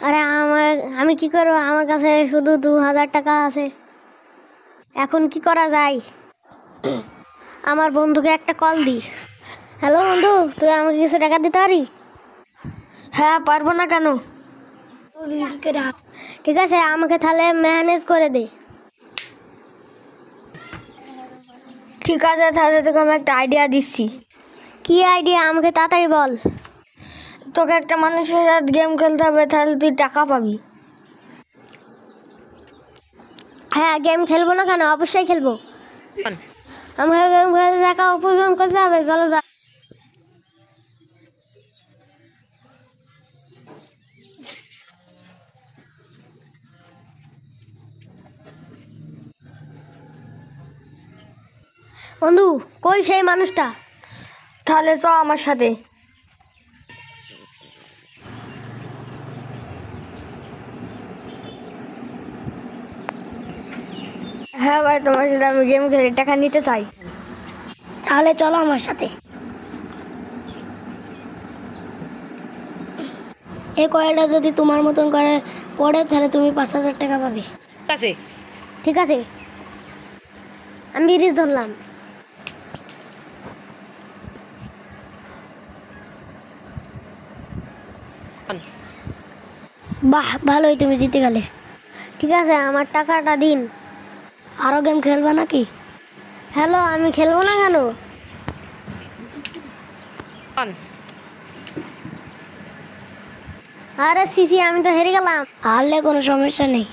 আরে আমি কি করবো, আমার কাছে শুধু 2000 টাকা আছে। এখন কি করা যায়? আমার বন্ধুকে একটা কল দি। হ্যালো বন্ধু, তুই আমাকে কিছু টাকা দিতে পারি? হ্যাঁ, পারবো না কেন? ঠিক আছে, আমাকে তাহলে ম্যানেজ করে দে। ঠিক আছে, তাহলে তোকে আমি একটা আইডিয়া দিচ্ছি। কি আইডিয়া? আমাকে তাড়াতাড়ি বল। তোকে একটা মানুষের সাথে গেম খেলতে হবে, তাহলে তুই টাকা পাবি। হ্যাঁ, গেম খেলবো না কেন, অবশ্যই খেলবো। আমাকে গেম খেলে টাকা উপার্জন করতে হবে, চলো যা। বন্ধু, কই সেই মানুষটা? তাহলে চ আমার সাথে। হ্যাঁ ভাই, তোমার সাথে আমি গেম খেলে টাকা নিতে চাই। তাহলে চলো আমার সাথে। এই কয়েলটা যদি তোমার মতন করে পড়ে, তাহলে তুমি 5000 টাকা পাবে। ঠিক আছে, আমি রিস্ক ধরলাম। বাহ, ভালোই, তুমি জিতে গেলে। ঠিক আছে, আমার টাকাটা দিন। আরও গেম খেলবে নাকি? হ্যালো, আমি খেলবো না কেন? আরে সিসি, আমি তো হেরে গেলাম। হারলে কোনো সমস্যা নেই।